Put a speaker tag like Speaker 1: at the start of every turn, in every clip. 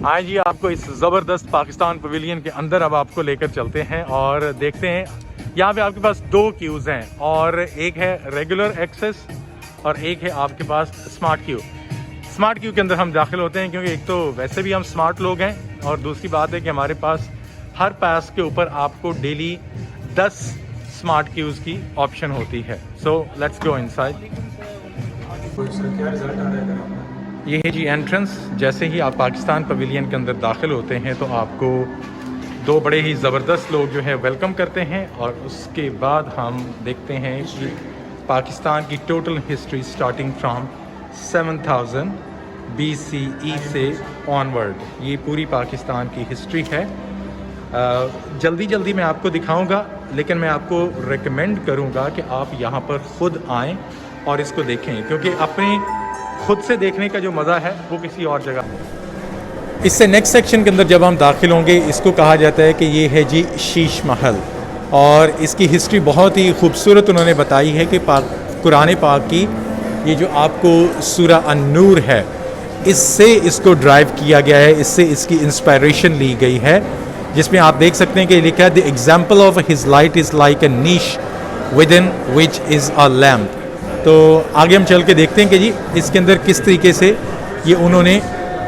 Speaker 1: आज जी आपको इस ज़बरदस्त पाकिस्तान पवेलियन के अंदर अब आपको लेकर चलते हैं और देखते हैं। यहाँ पे आपके पास दो क्यूज़ हैं और एक है रेगुलर एक्सेस और एक है आपके पास स्मार्ट क्यू। स्मार्ट क्यू के अंदर हम दाखिल होते हैं क्योंकि एक तो वैसे भी हम स्मार्ट लोग हैं और दूसरी बात है कि हमारे पास हर पास के ऊपर आपको डेली 10 स्मार्ट क्यूज़ की ऑप्शन होती है। So let's go inside. ये है जी एंट्रेंस। जैसे ही आप पाकिस्तान पवेलियन के अंदर दाखिल होते हैं तो आपको दो बड़े ही ज़बरदस्त लोग जो है वेलकम करते हैं और उसके बाद हम देखते हैं कि पाकिस्तान की total history starting from 7000 BCE से ऑनवर्ड ये पूरी पाकिस्तान की हिस्ट्री है। जल्दी जल्दी मैं आपको दिखाऊंगा, लेकिन मैं आपको रेकमेंड करूंगा कि आप यहाँ पर ख़ुद आएँ और इसको देखें, क्योंकि अपने खुद से देखने का जो मज़ा है वो किसी और जगह। इससे नेक्स्ट सेक्शन के अंदर जब हम दाखिल होंगे, इसको कहा जाता है कि ये है जी शीश महल और इसकी हिस्ट्री बहुत ही खूबसूरत उन्होंने बताई है कि कुरान पाक की ये जो आपको सूरा अन-नूर है इससे इसको ड्राइव किया गया है, इससे इसकी इंस्पायरेशन ली गई है, जिसमें आप देख सकते हैं कि लिखा है the example of his light is like a niche with in which is a lamp. तो आगे हम चल के देखते हैं कि जी इसके अंदर किस तरीके से ये उन्होंने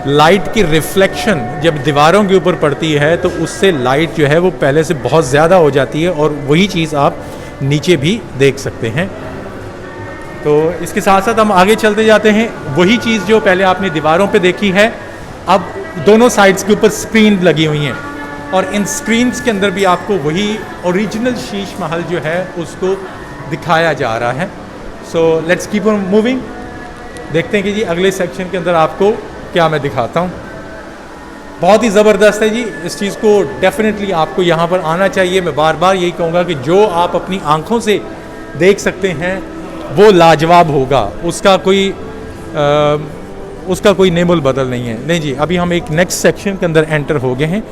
Speaker 1: लाइट की रिफ्लेक्शन जब दीवारों के ऊपर पड़ती है तो उससे लाइट जो है वो पहले से बहुत ज़्यादा हो जाती है और वही चीज़ आप नीचे भी देख सकते हैं। तो इसके साथ साथ हम आगे चलते जाते हैं। वही चीज़ जो पहले आपने दीवारों पे देखी है, अब दोनों साइड्स के ऊपर स्क्रीन लगी हुई हैं और इन स्क्रीन्स के अंदर भी आपको वही ओरिजिनल शीश महल जो है उसको दिखाया जा रहा है। So let's keep on moving. देखते हैं कि जी अगले सेक्शन के अंदर आपको क्या मैं दिखाता हूँ। बहुत ही ज़बरदस्त है जी, इस चीज़ को डेफिनेटली आपको यहाँ पर आना चाहिए। मैं बार बार यही कहूँगा कि जो आप अपनी आँखों से देख सकते हैं वो लाजवाब होगा, उसका कोई नेमुल बदल नहीं है। नहीं जी, अभी हम एक नेक्स्ट सेक्शन के अंदर एंटर हो गए हैं।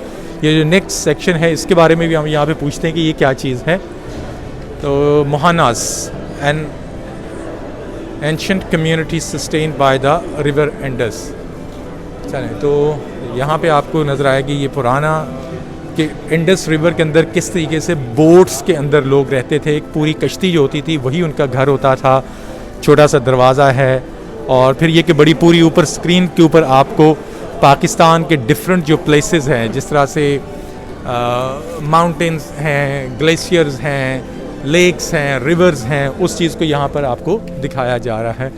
Speaker 1: ये जो नेक्स्ट सेक्शन है इसके बारे में भी हम यहाँ पे पूछते हैं कि ये क्या चीज़ है। तो मोहानास and ancient community sustained by the river Indus. चलें, तो यहाँ पे आपको नज़र आएगी ये पुराना कि इंडस रिवर के अंदर किस तरीके से बोट्स के अंदर लोग रहते थे। एक पूरी कश्ती जो होती थी वही उनका घर होता था। छोटा सा दरवाज़ा है और फिर ये कि बड़ी पूरी ऊपर स्क्रीन के ऊपर आपको पाकिस्तान के डिफरेंट जो प्लेसेस हैं, जिस तरह से माउंटेन्स हैं, ग्लेशियर्स हैं, लेक्स हैं, रिवर्स हैं, उस चीज़ को यहाँ पर आपको दिखाया जा रहा है।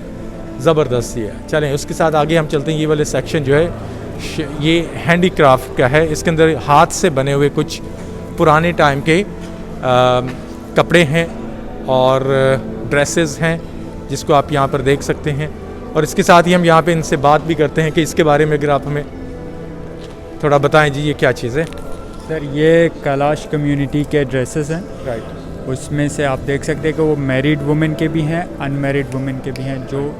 Speaker 1: ज़बरदस्त ही है। चलें उसके साथ आगे हम चलते हैं। ये वाले सेक्शन जो है ये हैंडीक्राफ्ट का है। इसके अंदर हाथ से बने हुए कुछ पुराने टाइम के कपड़े हैं और ड्रेसेस हैं, जिसको आप यहाँ पर देख सकते हैं। और इसके साथ ही हम यहाँ पे इनसे बात भी करते हैं कि इसके बारे में अगर आप हमें थोड़ा बताएं जी, ये क्या चीज़ है?
Speaker 2: सर, ये कैलाश कम्युनिटी के ड्रेसेस हैं।
Speaker 1: राइट।
Speaker 2: उसमें से आप देख सकते हैं कि वो मैरिड वुमेन के भी हैं, अनमैरिड वुमेन के भी हैं। जो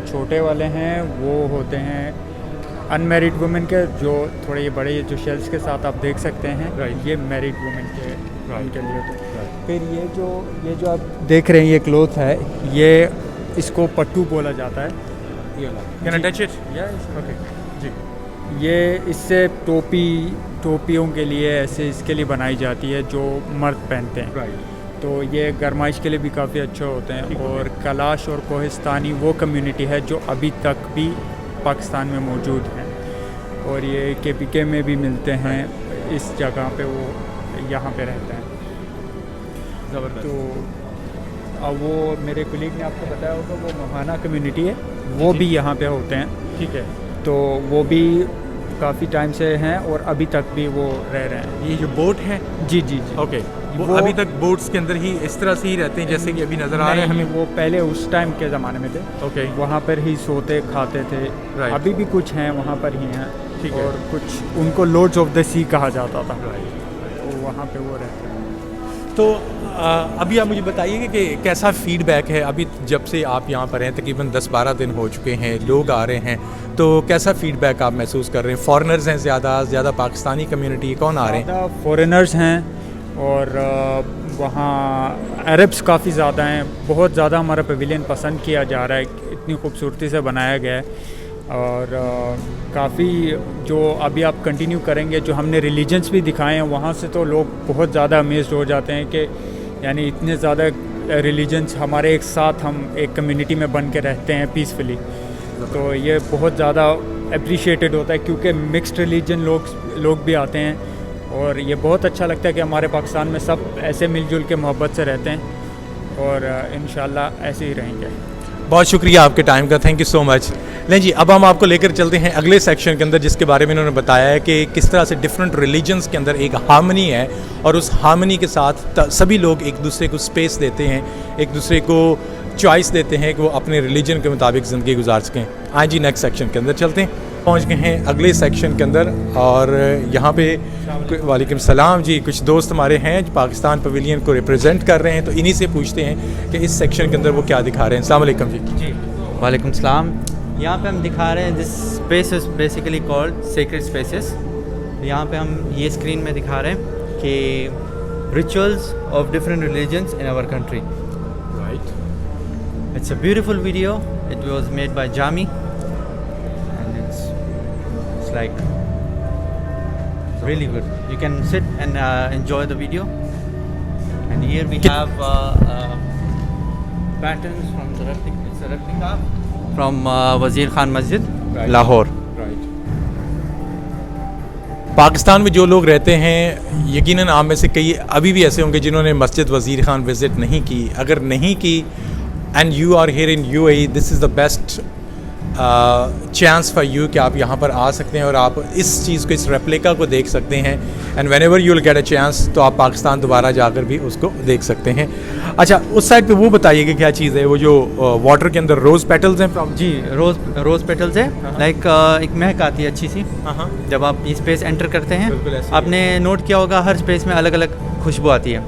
Speaker 2: छोटे वाले हैं वो होते हैं अनमैरिड वुमेन के, जो थोड़े ये बड़े जो शेल्स के साथ आप देख सकते हैं।
Speaker 1: Right.
Speaker 2: ये मैरिड वुमेन के उनके लिए होते हैं।
Speaker 1: Right.
Speaker 2: फिर ये जो आप देख रहे हैं ये क्लोथ है, ये इसको पट्टू बोला जाता है।
Speaker 1: Can I touch it? Okay. जी।
Speaker 2: ये इससे टोपियों के लिए ऐसे इसके लिए बनाई जाती है जो मर्द पहनते हैं।
Speaker 1: Right.
Speaker 2: तो ये गरमाइश के लिए भी काफ़ी अच्छे होते हैं। और कैलाश और कोहिस्तानी वो कम्युनिटी है जो अभी तक भी पाकिस्तान में मौजूद हैं और ये KPK में भी मिलते हैं। इस जगह पे वो यहाँ पे रहते हैं।
Speaker 1: ज़बरदस्त।
Speaker 2: तो अब वो मेरे कुलीग ने आपको बताया होगा वो मोहाना कम्युनिटी है, वो भी यहाँ पे होते हैं।
Speaker 1: ठीक है।
Speaker 2: तो वो भी काफ़ी टाइम से हैं और अभी तक भी वो रह रहे हैं।
Speaker 1: ये जो बोट है,
Speaker 2: जी जी जी।
Speaker 1: ओके, वो अभी तक बोट्स के अंदर ही इस तरह से ही रहते हैं जैसे कि अभी नज़र आ रहे हैं हमें।
Speaker 2: वो पहले उस टाइम के ज़माने में थे।
Speaker 1: ओके।
Speaker 2: वहाँ पर ही सोते खाते थे।
Speaker 1: Right.
Speaker 2: अभी भी कुछ हैं वहाँ पर ही हैं।
Speaker 1: ठीक है।
Speaker 2: और कुछ उनको लॉर्ड्स ऑफ द सी कहा जाता था। तो वहाँ पे वो रहते हैं।
Speaker 1: तो अभी आप मुझे बताइए कि कैसा फीडबैक है अभी जब से आप यहाँ पर हैं? तकरीबन 10-12 दिन हो चुके हैं, लोग आ रहे हैं, तो कैसा फीडबैक आप महसूस कर रहे हैं? फॉरेनर्स हैं ज़्यादा पाकिस्तानी कम्युनिटी कौन आ रहे हैं?
Speaker 2: फॉरेनर्स हैं और वहाँ अरब्स काफ़ी ज़्यादा हैं। बहुत ज़्यादा हमारा पवेलियन पसंद किया जा रहा है, इतनी खूबसूरती से बनाया गया है। और काफ़ी जो अभी आप कंटिन्यू करेंगे, जो हमने रिलीजन्स भी दिखाए हैं वहाँ से तो लोग बहुत ज़्यादा अमेज्ड हो जाते हैं कि यानी इतने ज़्यादा रिलीजन्स हमारे एक साथ, हम एक कम्युनिटी में बन के रहते हैं पीसफुली। तो ये बहुत ज़्यादा अप्रिशिएटेड होता है क्योंकि मिक्स्ड रिलीजन लोग भी आते हैं, और ये बहुत अच्छा लगता है कि हमारे पाकिस्तान में सब ऐसे मिलजुल के मोहब्बत से रहते हैं, और इंशाल्लाह ऐसे ही रहेंगे।
Speaker 1: बहुत शुक्रिया आपके टाइम का, थैंक यू सो मच। नहीं जी, अब हम आपको लेकर चलते हैं अगले सेक्शन के अंदर, जिसके बारे में इन्होंने बताया है कि किस तरह से डिफरेंट रिलीजन्स के अंदर एक हार्मनी है, और उस हार्मनी के साथ सभी लोग एक दूसरे को स्पेस देते हैं, एक दूसरे को चॉइस देते हैं कि वो अपने रिलीजन के मुताबिक ज़िंदगी गुजार सकें। आए जी नेक्स्ट सेक्शन के अंदर चलते हैं। पहुंच गए हैं अगले सेक्शन के अंदर, और यहाँ पे वालेकुम सलाम जी, कुछ दोस्त हमारे हैं जो पाकिस्तान पवेलियन को रिप्रेजेंट कर रहे हैं, तो इन्हीं से पूछते हैं कि इस सेक्शन के अंदर वो क्या दिखा रहे हैं। अस्सलाम वालेकुम जी।
Speaker 3: वालेकुम सलाम। यहाँ पे हम दिखा रहे हैं this space is basically called sacred spaces. यहाँ पे हम ये स्क्रीन में दिखा रहे हैं कि rituals of different religions in our country.
Speaker 1: Right,
Speaker 3: it's a beautiful video, it was made by Jami and it's like really good. You can sit and enjoy the video. And here we have patterns from the replica. It's a replica from Wazir Khan Masjid, Lahore.
Speaker 1: Right. Pakistan में जो लोग रहते हैं, यकीनन आप में से कई अभी भी ऐसे होंगे जिन्होंने मस्जिद वज़ीर खान विज़िट नहीं की। अगर नहीं की and you are here in UAE, this is the best chance for you कि आप यहाँ पर आ सकते हैं और आप इस चीज़ को, इस रेप्लिका को देख सकते हैं। And when ever you will get a chance, तो आप पाकिस्तान दोबारा जाकर भी उसको देख सकते हैं। अच्छा, उस साइड पे वो बताइएगा क्या चीज़ है, वो जो वाटर के अंदर रोज़ पेटल्स हैं?
Speaker 3: जी, रोज़ पेटल्स है। लाइक एक महक आती है अच्छी सी जब आप ये स्पेस एंटर करते हैं। आपने नोट किया होगा हर स्पेस में अलग अलग खुशबू आती है,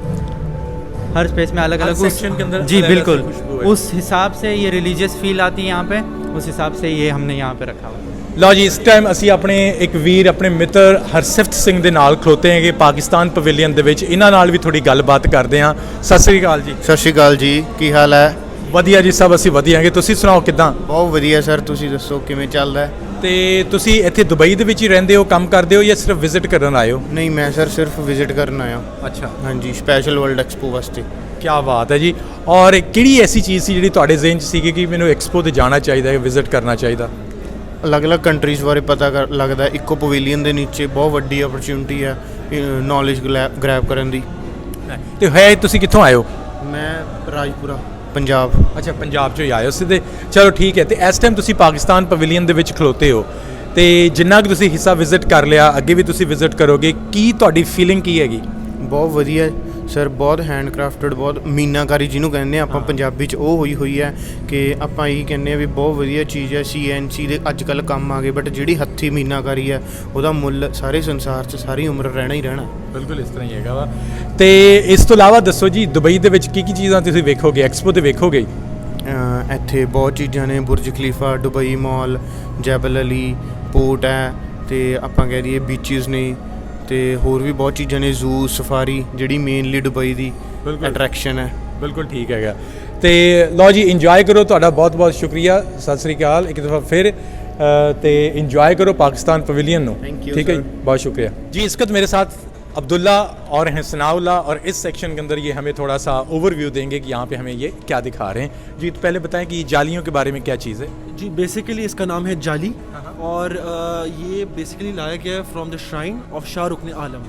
Speaker 3: हर स्पेस में अलग अलग
Speaker 1: सेक्शन के अंदर
Speaker 3: जी
Speaker 1: अलग-अलग
Speaker 3: बिल्कुल,
Speaker 1: खुशबू है।
Speaker 3: उस हिसाब से ये रिलीजियस फील आती है यहाँ पे, उस हिसाब से ये हमने यहाँ पे रखा हुआ है।
Speaker 1: ਲਓ ਜੀ, ਇਸ ਟਾਈਮ ਅਸੀਂ ਆਪਣੇ ਇੱਕ ਵੀਰ, ਆਪਣੇ ਮਿੱਤਰ ਹਰਸਿਫਤ ਸਿੰਘ ਦੇ ਨਾਲ ਖਲੋਤੇ ਹੈਗੇ ਪਾਕਿਸਤਾਨ ਪਵੇਲੀਅਨ ਦੇ ਵਿੱਚ। ਇਹਨਾਂ ਨਾਲ ਵੀ ਥੋੜੀ ਗੱਲਬਾਤ ਕਰਦੇ ਹਾਂ। ਸਤਿ ਸ੍ਰੀ ਅਕਾਲ ਜੀ।
Speaker 4: ਸਤਿ ਸ਼੍ਰੀ ਅਕਾਲ ਜੀ, ਕੀ ਹਾਲ ਹੈ?
Speaker 1: ਵਧੀਆ ਜੀ, ਸਭ ਅਸੀਂ ਵਧੀਆ ਹੈਗੇ। ਤੁਸੀਂ ਸੁਣਾਓ ਕਿੱਦਾਂ?
Speaker 4: ਬਹੁਤ ਵਧੀਆ ਸਰ, ਤੁਸੀਂ ਦੱਸੋ ਕਿਵੇਂ ਚੱਲਦਾ ਹੈ?
Speaker 1: ਤੇ ਤੁਸੀਂ ਇੱਥੇ ਦੁਬਈ ਦੇ ਵਿੱਚ ਹੀ ਰਹਿੰਦੇ ਹੋ, ਕੰਮ ਕਰਦੇ ਹੋ, ਜਾਂ ਸਿਰਫ ਵਿਜ਼ਿਟ ਕਰਨ ਆਏ ਹੋ?
Speaker 4: ਨਹੀਂ, ਮੈਂ ਸਰ ਸਿਰਫ ਵਿਜ਼ਿਟ ਕਰਨ ਆਇਆ।
Speaker 1: ਅੱਛਾ,
Speaker 4: ਹਾਂਜੀ, ਸਪੈਸ਼ਲ ਵਰਲਡ ਐਕਸਪੋ ਵਾਸਤੇ।
Speaker 1: ਕੀ ਬਾਤ ਹੈ ਜੀ। ਔਰ ਕਿਹੜੀ ਐਸੀ ਚੀਜ਼ ਸੀ ਜਿਹੜੀ ਤੁਹਾਡੇ ਜ਼ਿਹਨ 'ਚ ਸੀਗੀ ਕਿ ਮੈਨੂੰ ਐਕਸਪੋ ਤੇ ਜਾਣਾ ਚਾਹੀਦਾ ਹੈ, ਵਿਜ਼ਿਟ ਕਰਨਾ ਚਾਹੀਦਾ?
Speaker 4: ਅਲੱਗ-ਅਲੱਗ ਕੰਟਰੀਜ਼ ਬਾਰੇ ਪਤਾ ਲੱਗਦਾ। ਇੱਕੋ ਪਵੇਲੀਅਨ ਦੇ ਨੀਚੇ ਬਹੁਤ ਵੱਡੀ ਅਪਰਚੂਨਿਟੀ ਹੈ ਨੌਲੇਜ ਗ੍ਰੈਬ ਕਰਨ ਦੀ।
Speaker 1: ਤੇ ਹੈ ਤੁਸੀਂ ਕਿੱਥੋਂ ਆਏ ਹੋ?
Speaker 4: ਮੈਂ ਰਾਜਪੁਰਾ, ਪੰਜਾਬ।
Speaker 1: ਅੱਛਾ, ਪੰਜਾਬ 'ਚੋਂ ਹੀ ਆਏ ਹੋ ਸਿੱਧੇ। ਚਲੋ ਠੀਕ ਹੈ। ਤੇ ਇਸ ਟਾਈਮ ਤੁਸੀਂ ਪਾਕਿਸਤਾਨ ਪਵੇਲੀਅਨ ਦੇ ਵਿੱਚ ਖਲੋਤੇ ਹੋ, ਤੇ ਜਿੰਨਾ ਕਿ ਤੁਸੀਂ ਹਿੱਸਾ ਵਿਜ਼ਿਟ ਕਰ ਲਿਆ, ਅੱਗੇ ਵੀ ਤੁਸੀਂ ਵਿਜ਼ਿਟ ਕਰੋਗੇ, ਕੀ ਤੁਹਾਡੀ ਫੀਲਿੰਗ ਕੀ ਹੈਗੀ?
Speaker 4: ਬਹੁਤ ਵਧੀਆ ਸਰ, ਬਹੁਤ ਹੈਂਡਕ੍ਰਾਫਟਡ, ਬਹੁਤ ਮੀਨਾਕਾਰੀ ਜਿਹਨੂੰ ਕਹਿੰਦੇ ਆ ਆਪਾਂ ਪੰਜਾਬੀ 'ਚ, ਉਹ ਹੋਈ ਹੈ ਕਿ ਆਪਾਂ ਇਹੀ ਕਹਿੰਦੇ ਆ ਵੀ ਬਹੁਤ ਵਧੀਆ ਚੀਜ਼ ਹੈ। CNC ਦੇ ਅੱਜ ਕੱਲ੍ਹ ਕੰਮ ਆ ਗਏ, ਬਟ ਜਿਹੜੀ ਹੱਥੀਂ ਮੀਨਾਕਾਰੀ ਹੈ ਉਹਦਾ ਮੁੱਲ ਸਾਰੇ ਸੰਸਾਰ 'ਚ ਸਾਰੀ ਉਮਰ ਰਹਿਣਾ ਹੀ ਰਹਿਣਾ।
Speaker 1: ਬਿਲਕੁਲ ਇਸ ਤਰ੍ਹਾਂ ਹੀ ਹੈਗਾ ਵਾ। ਤੇ ਇਸ ਤੋਂ ਇਲਾਵਾ ਦੱਸੋ ਜੀ, ਦੁਬਈ ਦੇ ਵਿੱਚ ਕੀ ਚੀਜ਼ਾਂ ਤੁਸੀਂ ਵੇਖੋਗੇ, ਐਕਸਪੋ ਤੇ ਵੇਖੋਗੇ?
Speaker 4: ਇੱਥੇ ਬਹੁਤ ਚੀਜ਼ਾਂ ਨੇ, ਬੁਰਜ ਖਲੀਫਾ, ਦੁਬਈ ਮਾਲ, ਜੈਬਲ ਅਲੀ ਪੋਰਟ ਹੈ, ਅਤੇ ਆਪਾਂ ਕਹਿ ਦਈਏ ਬੀਚਿਸ ਨੇ, ਤੇ ਹੋਰ ਵੀ ਬਹੁਤ ਚੀਜ਼ਾਂ ਨੇ, ਜ਼ੂ, ਸਫਾਰੀ ਜਿਹੜੀ ਮੇਨਲੀ ਦੁਬਈ ਦੀ ਅਟਰੈਕਸ਼ਨ ਹੈ।
Speaker 1: ਬਿਲਕੁਲ ਠੀਕ ਹੈਗਾ। ਤੇ ਲਓ ਜੀ, ਇੰਜੋਏ ਕਰੋ। ਤੁਹਾਡਾ ਬਹੁਤ ਬਹੁਤ ਸ਼ੁਕਰੀਆ। ਸਤਿ ਸ੍ਰੀ ਅਕਾਲ ਇੱਕ ਦफ़ा ਫਿਰ। ਤੇ ਇੰਜੋਏ ਕਰੋ पाकिस्तान पवेलियन ਨੂੰ। ठीक है, बहुत शुक्रिया जी। इस वक्त मेरे साथ अब्दुल्ला और हैं सनाउल्ला, और इस सेक्शन के अंदर ये हमें थोड़ा सा ओवरव्यू देंगे कि यहाँ पे हमें ये क्या दिखा रहे हैं। जी, तो पहले बताएं कि ये जालियों के बारे में क्या चीज़ है?
Speaker 5: जी, बेसिकली इसका नाम है जाली, और ये बेसिकली लाया गया है from the shrine of Shah रुकन आलम।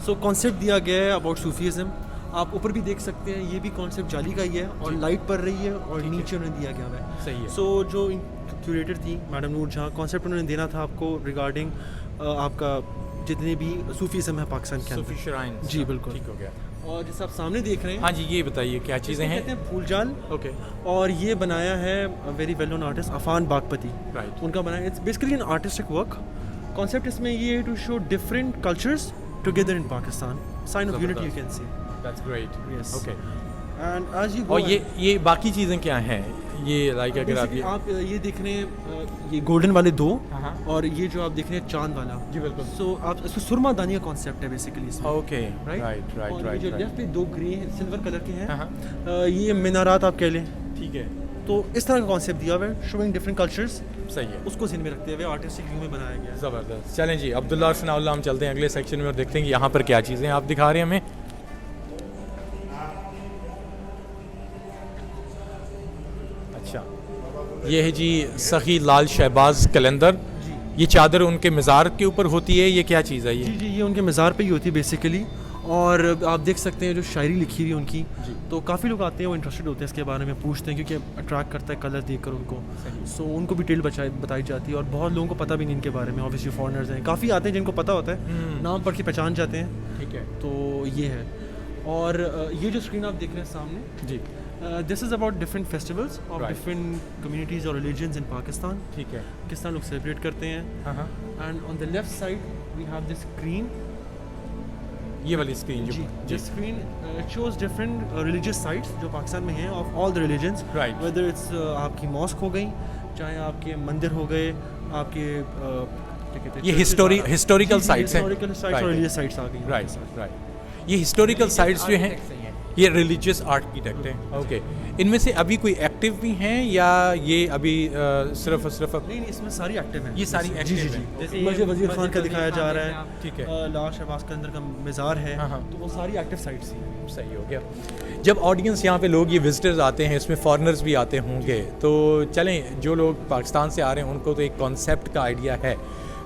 Speaker 5: सो कॉन्सेप्ट दिया गया है अबाउट सूफीज़म। आप ऊपर भी देख सकते हैं, ये भी कॉन्सेप्ट जाली का ही है, और लाइट पड़ रही है, और नीचे उन्हें दिया गया हुआ है।
Speaker 1: सही है।
Speaker 5: सो जो क्यूरेटर थी मैडम नूर जहाँ, कॉन्सेप्ट उन्होंने देना था आपको रिगार्डिंग आपका जितने भी सूफीज़म है पाकिस्तान के
Speaker 1: सूफी
Speaker 5: अंदर।
Speaker 1: श्राइन।
Speaker 5: जी बिल्कुल,
Speaker 1: ठीक हो गया।
Speaker 5: और जैसे आप सामने देख रहे हैं,
Speaker 1: हाँ जी, ये बताइए क्या चीज़ें हैं?
Speaker 5: कहते हैं फूल जाल।
Speaker 1: ओके,
Speaker 5: और ये बनाया है very well known artist Afan Bagpati.
Speaker 1: Right.
Speaker 5: उनका बनाया, it's basically an artistic work. Concept इसमें ये है to show different cultures together in Pakistan, sign of unity you can say.
Speaker 1: That's great.
Speaker 5: Yes.
Speaker 1: Okay.
Speaker 5: And as you
Speaker 1: और ये बाकी चीज़ें क्या हैं? ये लाइक अगर आप
Speaker 5: ये देख रहे हैं, ये गोल्डन वाले दो,
Speaker 1: हाँ।
Speaker 5: और ये जो आप देख रहे हैं चांद वाला।
Speaker 1: जी बिल्कुल।
Speaker 5: सो आप इसको सुरमा दानी का कॉन्सेप्ट है बेसिकली इसमें।
Speaker 1: ओके,
Speaker 5: राइट
Speaker 1: राइट राइट
Speaker 5: और ये
Speaker 1: राइट
Speaker 5: जो
Speaker 1: राइट।
Speaker 5: लेफ्ट पे दो ग्रे सिल्वर कलर के
Speaker 1: हाँ,
Speaker 5: हैं, ये मीनारात आप कह लें।
Speaker 1: ठीक ठीक है,
Speaker 5: तो इस तरह का कॉन्सेप्ट दिया हुआ है, शोइंग डिफरेंट कल्चर्स,
Speaker 1: सही है,
Speaker 5: उसको ज़हन में रखते हुए आर्टिस्टिक व्यू में बनाया गया है।
Speaker 1: ज़बरदस्त। चलें जी, अब्दुल्ला और सनाउल्लाह, हम चलते हैं अगले सेक्शन में और देखते हैं कि यहाँ पर क्या चीज़ें आप दिखा रहे हैं हमें। अच्छा, ये है जी सखी लाल शहबाज कैलेंडर, ये चादर उनके मज़ार के ऊपर होती है, ये क्या चीज़ है
Speaker 5: जी
Speaker 1: ये?
Speaker 5: जी, ये उनके मज़ार पे ही होती है बेसिकली। और आप देख सकते हैं जो शायरी लिखी हुई है उनकी, तो काफ़ी लोग आते हैं, वो इंटरेस्टेड होते हैं इसके बारे में, पूछते हैं क्योंकि अट्रैक्ट करता है कलर देख कर उनको। सो उनको डिटेल बताई जाती है और बहुत लोगों को पता भी नहीं इनके बारे में। ऑब्वियसली फॉरनर्स हैं, काफ़ी आते हैं जिनको पता होता है, नाम पढ़ के पहचान जाते हैं।
Speaker 1: ठीक है,
Speaker 5: तो ये है। और ये जो स्क्रीन आप देख रहे हैं सामने,
Speaker 1: जी,
Speaker 5: this is about different festivals of
Speaker 1: Right.
Speaker 5: Different communities और रिलीजन्स इन पाकिस्तान,
Speaker 1: ठीक है,
Speaker 5: किस तरह लोग सेलिब्रेट करते हैं।
Speaker 1: हाँ हाँ,
Speaker 5: and on the left side we have this screen.
Speaker 1: ये वाली स्क्रीन जो,
Speaker 5: जी, this screen it shows different religious sites जो पाकिस्तान में हैं of all the religions,
Speaker 1: Right.
Speaker 5: Whether it's आपकी मॉस्क हो गई, चाहे आपके मंदिर हो गए, आपके क्या कहते हैं,
Speaker 1: ये
Speaker 5: churches
Speaker 1: हिस्टोरिकल
Speaker 5: वगैरह।
Speaker 1: साइट्स हैं,
Speaker 5: हिस्टोरिकल साइट्स
Speaker 1: Right.
Speaker 5: और रिलीजियस साइट्स आ गई हैं।
Speaker 1: Right right. ये हिस्टोरिकल साइट्स जो हैं ये रिलीजियस आर्किटेक्ट हैं, ओके। इनमें से अभी कोई एक्टिव भी हैं या ये अभी सिर्फ और सिर्फ
Speaker 5: नहीं, इसमें सारी एक्टिव हैं।
Speaker 1: ये सारी
Speaker 5: जी
Speaker 1: active
Speaker 5: जी जी।
Speaker 1: हैं।
Speaker 3: जैसे
Speaker 5: मस्जिद वजीर खान का दिखाया जा रहा है,
Speaker 1: ठीक है,
Speaker 5: लाल शहबाज के अंदर का मज़ार है,
Speaker 1: हाँ, हाँ।
Speaker 5: तो वो सारी एक्टिव साइट्स हैं।
Speaker 1: सही हो गया। जब ऑडियंस यहाँ पे लोग ये विजिटर्स आते हैं, इसमें फॉरेनर्स भी आते होंगे, तो चलें जो लोग पाकिस्तान से आ रहे हैं उनको तो एक कॉन्सेप्ट का आइडिया है,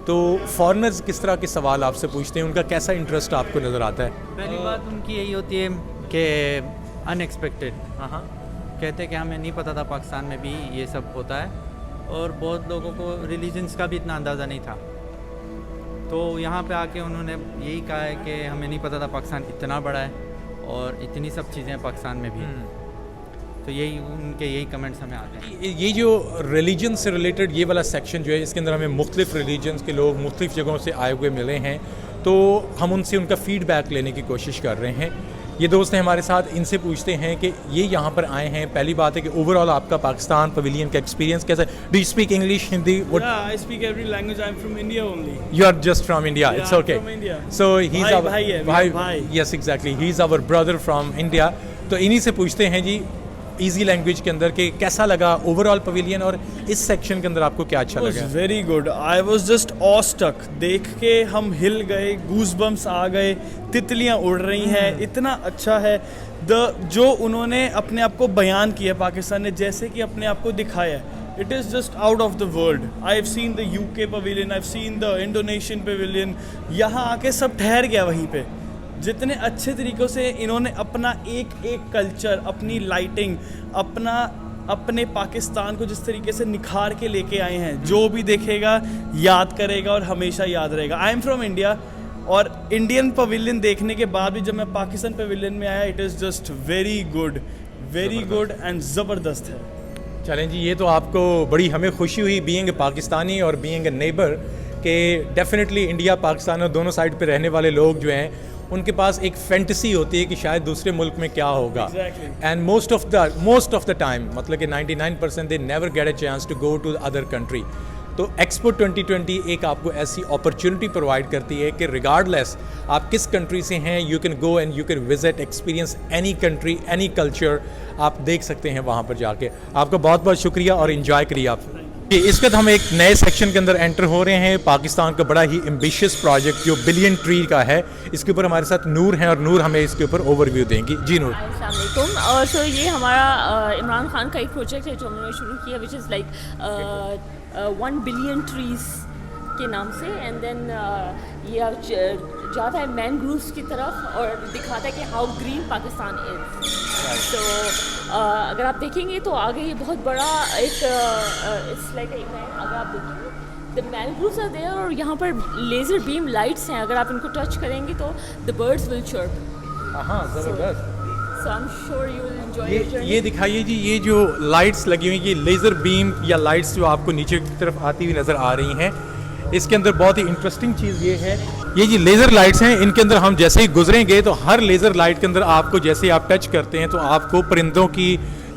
Speaker 1: तो फॉरेनर्स किस तरह के सवाल आपसे पूछते हैं, उनका कैसा इंटरेस्ट आपको नज़र आता है?
Speaker 3: पहली बात उनकी यही होती है कि अनएक्सपेक्टेड,
Speaker 1: हाँ,
Speaker 3: कहते हैं कि हमें नहीं पता था पाकिस्तान में भी ये सब होता है, और बहुत लोगों को रिलीजन्स का भी इतना अंदाज़ा नहीं था। तो यहाँ पे आके उन्होंने यही कहा है कि हमें नहीं पता था पाकिस्तान इतना बड़ा है और इतनी सब चीज़ें हैं पाकिस्तान में भी। तो यही उनके यही कमेंट्स हमें आते हैं।
Speaker 1: ये जो रिलीजन से रिलेटेड ये वाला सेक्शन जो है, इसके अंदर हमें मुख्तलिफ रिलीजन्स के लोग मुख्तलिफ जगहों से आए हुए मिले हैं, तो हम उनसे उनका फ़ीडबैक लेने की कोशिश कर रहे हैं। ये दोस्त हैं हमारे साथ, इनसे पूछते हैं कि ये यहाँ पर आए हैं, पहली बात है कि ओवरऑल आपका पाकिस्तान पवेलियन का एक्सपीरियंस कैसा है? Do you speak English, Hindi?
Speaker 6: Yeah, I speak every language. I'm from India only.
Speaker 1: You are just from India.
Speaker 6: Yeah,
Speaker 1: It's
Speaker 6: I'm
Speaker 1: okay.
Speaker 6: from India.
Speaker 1: So he's
Speaker 6: भाई-
Speaker 1: our
Speaker 6: भाई है, मेरा भाई।
Speaker 1: Yes, exactly. He's our brother from India. तो इन्हीं से पूछते हैं जी इजी लैंग्वेज के अंदर कि कैसा लगा ओवरऑल पवेलियन, और इस सेक्शन के अंदर आपको क्या अच्छा
Speaker 6: It was
Speaker 1: लगा?
Speaker 6: very good. I was just awestruck. देख के हम हिल गए, गूज़बम्स आ गए, तितलियां उड़ रही हैं, इतना अच्छा है। जो उन्होंने अपने आप को बयान किया पाकिस्तान ने, जैसे कि अपने आप को दिखाया है, it is just out of the world. I have seen the UK pavilion, I have seen the Indonesian pavilion. यहाँ आके सब ठहर गया वहीं पे। जितने अच्छे तरीक़ों से इन्होंने अपना एक एक कल्चर, अपनी लाइटिंग, अपने पाकिस्तान को जिस तरीके से निखार के लेके आए हैं, जो भी देखेगा याद करेगा और हमेशा याद रहेगा। आई एम फ्रॉम इंडिया, और इंडियन पवेलियन देखने के बाद भी जब मैं पाकिस्तान पवेलियन में आया, it is just very good and ज़बरदस्त है।
Speaker 1: चलें जी, ये तो आपको बड़ी हमें खुशी हुई बीइंग पाकिस्तानी और बीइंग अ नेबर कि डेफिनेटली इंडिया पाकिस्तान और दोनों साइड पे रहने वाले लोग जो हैं उनके पास एक फैंटेसी होती है कि शायद दूसरे मुल्क में क्या होगा, and most of the time मतलब कि 99% they never get a chance to go to other country. तो एक्सपो 2020 एक आपको ऐसी अपॉर्चुनिटी प्रोवाइड करती है कि रिगार्डलेस आप किस कंट्री से हैं, you can go and you can visit, experience any country, any culture, आप देख सकते हैं वहाँ पर जाके। आपका बहुत बहुत शुक्रिया और इन्जॉय करिए आप। इस वक्त हम एक नए सेक्शन के अंदर एंटर हो रहे हैं। पाकिस्तान का बड़ा ही एम्बिशियस प्रोजेक्ट जो बिलियन ट्री का है, इसके ऊपर हमारे साथ नूर हैं और नूर हमें इसके ऊपर ओवरव्यू देंगी। जी नूर।
Speaker 7: अस्सलाम वालेकुम। और सो ये हमारा इमरान खान का एक प्रोजेक्ट है जो हमने शुरू किया, which is like 1 billion trees के नाम से, एंड देन ये जाता है मैनग्रूव्स की तरफ और दिखाता है कि हाउ ग्रीन पाकिस्तान इज़। तो अगर आप देखेंगे तो आगे ये बहुत बड़ा एक इट्स लाइक अगर आप देखेंगे द मैनग्रूव्स आर देयर, और यहाँ पर लेज़र बीम लाइट्स हैं, अगर आप इनको टच करेंगे तो द बर्ड्स विल चर्प।
Speaker 1: हाँ, ज़बरदस्त।
Speaker 7: So I'm sure you will enjoy your journey.
Speaker 1: ये दिखाइए जी, ये जो लाइट्स लगी हुई, ये लेज़र बीम या लाइट्स जो आपको नीचे की तरफ आती हुई नज़र आ रही हैं, इसके अंदर बहुत ही इंटरेस्टिंग चीज़ ये है, ये जी लेज़र लाइट्स हैं, इनके अंदर हम जैसे ही गुजरेंगे तो हर लेज़र लाइट के अंदर आपको जैसे ही आप टच करते हैं तो आपको परिंदों की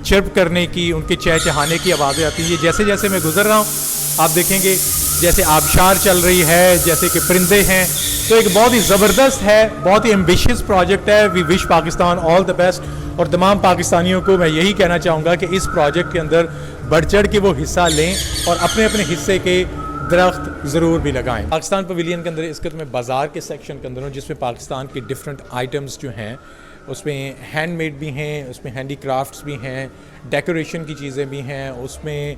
Speaker 1: चिर्प करने की, उनके चहचहाने की आवाज़ें आती हैं। ये जैसे जैसे मैं गुजर रहा हूँ आप देखेंगे जैसे आबशार चल रही है, जैसे कि परिंदे हैं, तो एक बहुत ही ज़बरदस्त है, बहुत ही एम्बिशियस प्रोजेक्ट है। We wish Pakistan all the best. और तमाम पाकिस्तानियों को मैं यही कहना चाहूँगा कि इस प्रोजेक्ट के अंदर बढ़ चढ़ के वो हिस्सा लें और अपने अपने हिस्से के दरख्त ज़रूर भी लगाएं। पाकिस्तान पवेलियन के अंदर इस वक्त मैं बाज़ार के सेक्शन के अंदर हूँ, जिसमें पाकिस्तान के डिफरेंट आइटम्स जो हैं उसमें हैंडमेड भी हैं, उसमें हैंडी क्राफ्ट्स भी हैं, डेकोरेशन की चीज़ें भी हैं, उसमें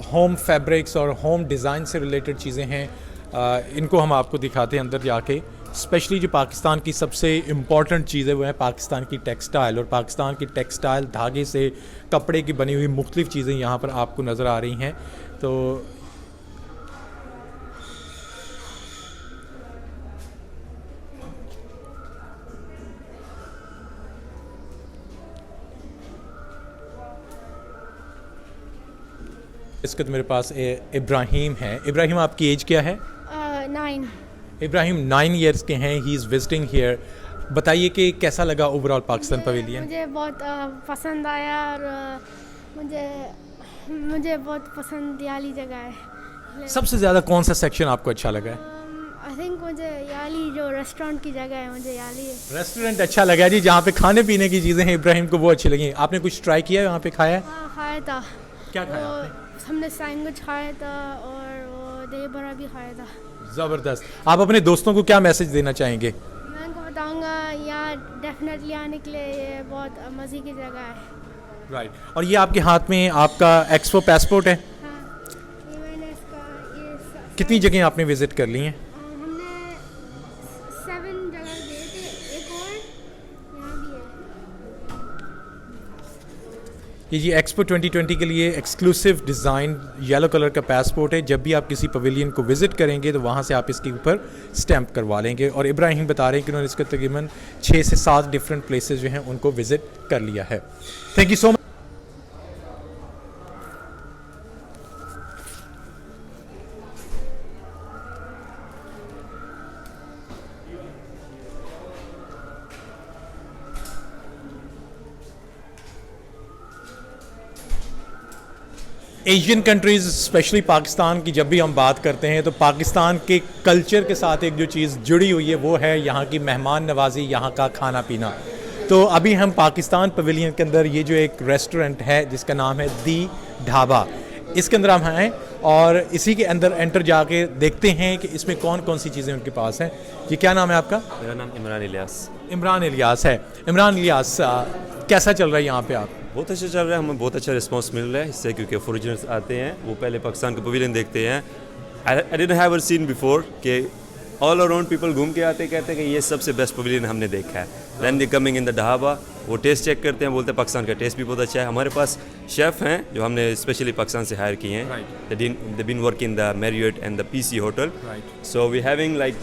Speaker 1: होम फैब्रिक्स और होम डिज़ाइन से रिलेटेड चीज़ें हैं। इनको हम आपको दिखाते हैं अंदर जाके। स्पेशली जो पाकिस्तान की सबसे इम्पॉर्टेंट चीज़ है वो है पाकिस्तान की टेक्सटाइल, और पाकिस्तान की टेक्सटाइल धागे से कपड़े की बनी हुई मुख्तलिफ़ चीज़ें यहाँ पर आपको नज़र आ रही हैं। तो इसके तो मेरे पास इब्राहिम है। इब्राहिम, आपकी एज क्या है?
Speaker 8: 9।
Speaker 1: इब्राहिम 9 इयर्स के हैं। He is visiting here. बताइए कि कैसा लगा ओवरऑल पाकिस्तान पवेलियन?
Speaker 8: मुझे बहुत पसंद आया और मुझे बहुत पसंद वाली जगह है।
Speaker 1: सबसे ज़्यादा कौन सा सेक्शन आपको अच्छा लगा है?
Speaker 8: आई थिंक मुझे याली जो रेस्टोरेंट की जगह है, मुझे याली है।
Speaker 1: रेस्टोरेंट अच्छा लगा जी, जहाँ पे खाने पीने की चीज़ें हैं इब्राहिम को वो अच्छी लगी। आपने कुछ ट्राई किया है यहाँ पे, खाया है?
Speaker 8: हाँ, खाया था।
Speaker 1: क्या खाया
Speaker 8: वो
Speaker 1: आपने?
Speaker 8: हमने सैंडविच खाया था और वो दही बड़ा भी खाया था।
Speaker 1: ज़बरदस्त। आप अपने दोस्तों को क्या मैसेज देना चाहेंगे?
Speaker 8: मैं उनको बताऊंगा यहाँ डेफिनेटली आने के लिए, ये बहुत मज़े की जगह है।
Speaker 1: राइट। और ये आपके हाथ में आपका एक्सपो पासपोर्ट है।
Speaker 8: हाँ, ये मैंने इसका
Speaker 1: कितनी जगह आपने विज़िट कर ली हैं?
Speaker 8: हमने 7 जगह गए थे, एक और यहाँ भी है।
Speaker 1: ये जी एक्सपो 2020 के लिए एक्सक्लूसिव डिज़ाइन येलो कलर का पासपोर्ट है। जब भी आप किसी पवेलियन को विज़िट करेंगे तो वहाँ से आप इसके ऊपर स्टैंप करवा लेंगे। और इब्राहिम बता रहे हैं कि उन्होंने इसका तकरीबन 6 से 7 डिफरेंट प्लेसेस जो हैं उनको विज़िट कर लिया है। Thank you so much. Asian countries specially Pakistan की जब भी हम बात करते हैं तो पाकिस्तान के कल्चर के साथ एक जो चीज़ जुड़ी हुई है वो है यहाँ की मेहमान नवाजी, यहाँ का खाना पीना। तो अभी हम पाकिस्तान पवेलियन के अंदर ये जो एक रेस्टोरेंट है जिसका नाम है दी ढाबा, इसके अंदर हम हैं और इसी के अंदर एंटर जाके देखते हैं कि इसमें कौन कौन सी चीज़ें उनके पास हैं। ये क्या नाम है आपका?
Speaker 9: मेरा नाम इमरान इलियास।
Speaker 1: इमरान इलियास है। इमरान इलियास, कैसा चल रहा है यहाँ पे आप?
Speaker 9: बहुत अच्छा चल रहा है, हमें बहुत अच्छा रिस्पांस मिल रहा है इससे, क्योंकि फॉरेनर्स आते हैं वो पहले पाकिस्तान का पवेलियन देखते हैं। I didn't have ever seen before कि ऑल अराउंड पीपल घूम के आते कहते हैं कि ये सबसे बेस्ट पवेलियन हमने देखा है। Then they coming in the dhaba, वो टेस्ट चेक करते हैं, बोलते हैं पाकिस्तान का टेस्ट भी बहुत अच्छा है। हमारे पास शेफ़ हैं जो हमने स्पेशली पाकिस्तान से हायर किए हैं। They been work in the Marriott and the PC hotel. So we having like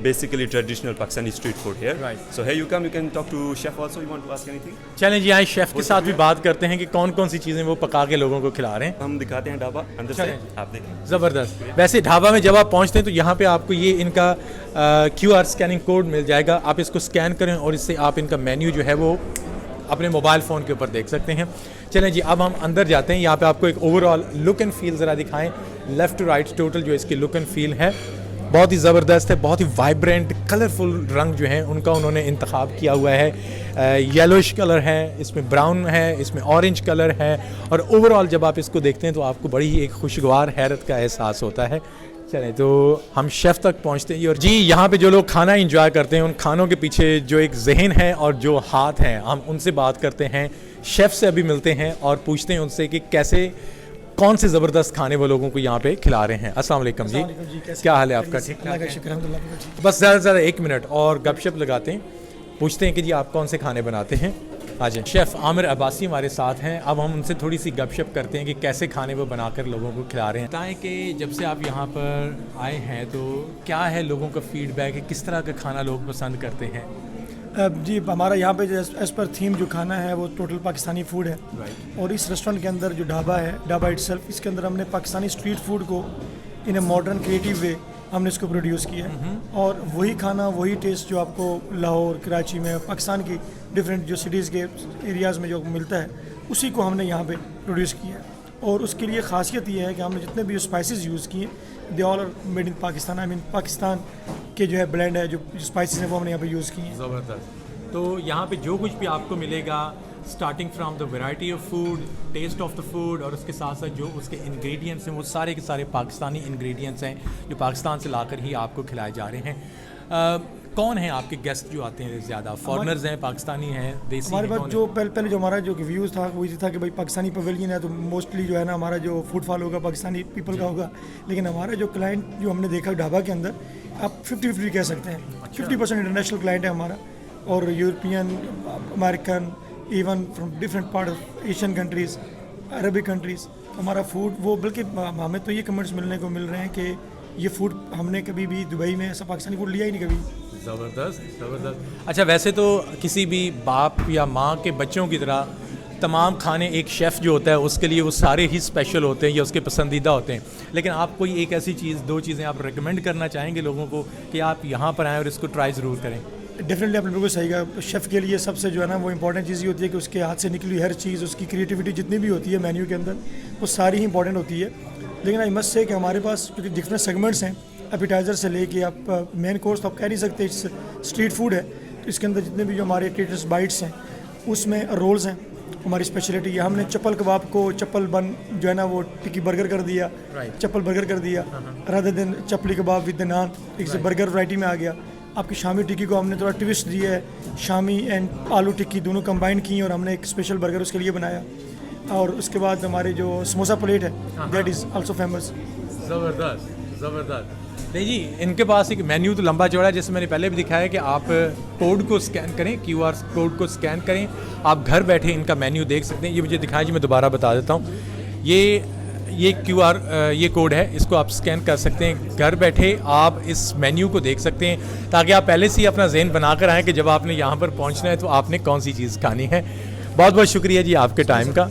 Speaker 9: basically traditional Pakistani street food here. So here you come, you can talk to chef also, you want to ask anything?
Speaker 1: चलें जी, आए chef के साथ भी बात करते हैं कि कौन कौन सी चीज़ें वो पका के लोगों को खिला रहे हैं।
Speaker 9: हम दिखाते हैं ढाबा अंदर से, आप देखें।
Speaker 1: ज़बरदस्त। वैसे ढाबा में जब आप पहुंचते हैं तो यहाँ पे आपको ये इनका QR स्कैनिंग कोड मिल जाएगा। आप इसको स्कैन करें और इससे आप इनका मेन्यू जो है वो अपने मोबाइल फ़ोन के ऊपर देख सकते हैं। चलें जी, अब हम अंदर जाते हैं। यहाँ पे आपको एक ओवरऑल लुक एंड फील ज़रा दिखाएं। लेफ़्ट टू राइट टोटल जो इसकी लुक एंड फील है बहुत ही ज़बरदस्त है। बहुत ही वाइब्रेंट कलरफुल रंग जो हैं उनका उन्होंने इंतखाब किया हुआ है। येलोइश कलर है, इसमें ब्राउन है, इसमें ऑरेंज कलर है। और ओवरऑल जब आप इसको देखते हैं तो आपको बड़ी ही एक खुशगवार हैरत का एहसास होता है। चलें तो हम शेफ़ तक पहुंचते हैं। और जी, यहाँ पे जो लोग खाना एंजॉय करते हैं उन खानों के पीछे जो एक जहन है और जो हाथ हैं, हम उनसे बात करते हैं। शेफ़ से अभी मिलते हैं और पूछते हैं उनसे कि कैसे, कौन से ज़बरदस्त खाने वो लोगों को यहाँ पे खिला रहे हैं। अस्सलाम वालेकुम जी, क्या हाल है आपका? ठीक ठाक है? बस ज़्यादा से ज़्यादा 1 मिनट और गपशप लगाते हैं, पूछते हैं कि जी आप कौन से खाने बनाते हैं। आज शेफ़ आमिर अब्बासी हमारे साथ हैं। अब हम उनसे थोड़ी सी गपशप करते हैं कि कैसे खाने वो बनाकर लोगों को खिला रहे हैं। बताएं कि जब से आप यहाँ पर आए हैं तो क्या है लोगों का फीडबैक है, किस तरह का खाना लोग पसंद करते हैं?
Speaker 10: जी, हमारा यहाँ पे एज़ पर थीम जो खाना है वो टोटल पाकिस्तानी फ़ूड है। और इस रेस्टोरेंट के अंदर जो ढाबा है, ढाबा इटसेल्फ, इसके अंदर हमने पाकिस्तानी स्ट्रीट फूड को इन ए मॉडर्न क्रिएटिव वे हमने इसको प्रोड्यूस किया है। और वही खाना, वही टेस्ट जो आपको लाहौर, कराची में, पाकिस्तान की डिफरेंट जो सिटीज़ के एरियाज़ में जो मिलता है, उसी को हमने यहाँ पे प्रोड्यूस किया है। और उसके लिए ख़ासियत ये है कि हमने जितने भी स्पाइसेस यूज़ किए, they all are made in Pakistan. I mean Pakistan के जो है ब्लेंड है, जो स्पाइसेस हैं वो हमने यहाँ पे यूज़ किए हैं।
Speaker 1: ज़बरदस्त। तो यहाँ पे जो कुछ भी आपको मिलेगा, starting from the variety of food, taste of the food, और उसके साथ साथ जो उसके इंग्रेडिएंट्स हैं वो सारे के सारे पाकिस्तानी इंग्रेडिएंट्स हैं जो पाकिस्तान से लाकर ही आपको खिलाए जा रहे हैं। कौन हैं आपके गेस्ट जो आते हैं ज़्यादा? फॉरेनर्स हैं, पाकिस्तानी हैं, देसी
Speaker 10: हमारे
Speaker 1: हैं,
Speaker 10: पास जो पहले जो हमारा जो व्यूज़ था वो ये था कि भाई पाकिस्तानी पवेलियन है तो मोस्टली जो है ना हमारा जो फुटफॉल होगा पाकिस्तानी पीपल का होगा। लेकिन हमारा जो क्लाइंट जो हमने देखा ढाबा के अंदर, आप 50-50 कह सकते हैं। 50% इंटरनेशनल क्लाइंट है हमारा, और European, American, even from different part of Asian countries, Arabic countries. हमारा फूड वो, बल्कि हमें तो ये कमेंट्स मिलने को मिल रहे हैं कि ये फूड हमने कभी भी दुबई में ऐसा पाकिस्तानी फूड लिया ही नहीं कभी।
Speaker 1: ज़बरदस्त, ज़बरदस्त। अच्छा, वैसे तो किसी भी बाप या माँ के बच्चों की तरह तमाम खाने एक शेफ़ जो होता है उसके लिए वो सारे ही स्पेशल होते हैं या उसके पसंदीदा होते हैं, लेकिन आप कोई एक ऐसी चीज़, 2 चीज़ें आप रेकमेंड करना चाहेंगे लोगों को कि आप यहाँ पर आएँ और इसको ट्राई ज़रूर करें?
Speaker 10: डेफिनेटली आपने बिल्कुल सही कहा। शेफ़ के लिए सबसे जो है ना वो इंपॉर्टेंट चीज़ ये होती है कि उसके हाथ से निकली हर चीज़, उसकी क्रिएटिविटी जितनी भी होती है मेन्यू के अंदर, वो सारी ही इंपॉर्टेंट होती है। लेकिन आई मस्ट से कि हमारे पास क्योंकि डिफरेंट सेगमेंट्स हैं, एपिटाइज़र से लेके आप मेन कोर्स तो आप कह नहीं सकते, स्ट्रीट फूड है, तो इसके अंदर जितने भी जो हमारे टेटस बाइट्स हैं उसमें रोल्स हैं हमारी स्पेशलिटी है। हमने चप्पल कबाब को चप्पल बन जो है ना वो टिक्की बर्गर कर दिया, चप्पल बर्गर कर दिया, rather than chapli kebab with the naan, एक से बर्गर वैरायटी में आ गया। आपकी शामी टिक्की को हमने थोड़ा ट्विस्ट दिया है, शामी एंड आलू टिक्की दोनों कंबाइन की और हमने एक स्पेशल बर्गर उसके लिए बनाया। और उसके बाद हमारे जो समोसा प्लेट है दैट इज़ आल्सो फेमस।
Speaker 1: ज़बरदस्त, ज़बरदस्त। नहीं जी, इनके पास एक मेन्यू तो लंबा चौड़ा है, जैसे मैंने पहले भी दिखाया कि आप कोड को स्कैन करें, QR कोड को स्कैन करें, आप घर बैठे इनका मेन्यू देख सकते हैं। ये मुझे दिखाएं जी, मैं दोबारा बता देता हूँ। ये QR ये कोड है, इसको आप स्कैन कर सकते हैं। घर बैठे आप इस मेन्यू को देख सकते हैं ताकि आप पहले से ही अपना ज़हन बना कर आएँ कि जब आपने यहाँ पर पहुँचना है तो आपने कौन सी चीज़ खानी है। बहुत बहुत शुक्रिया जी आपके टाइम का।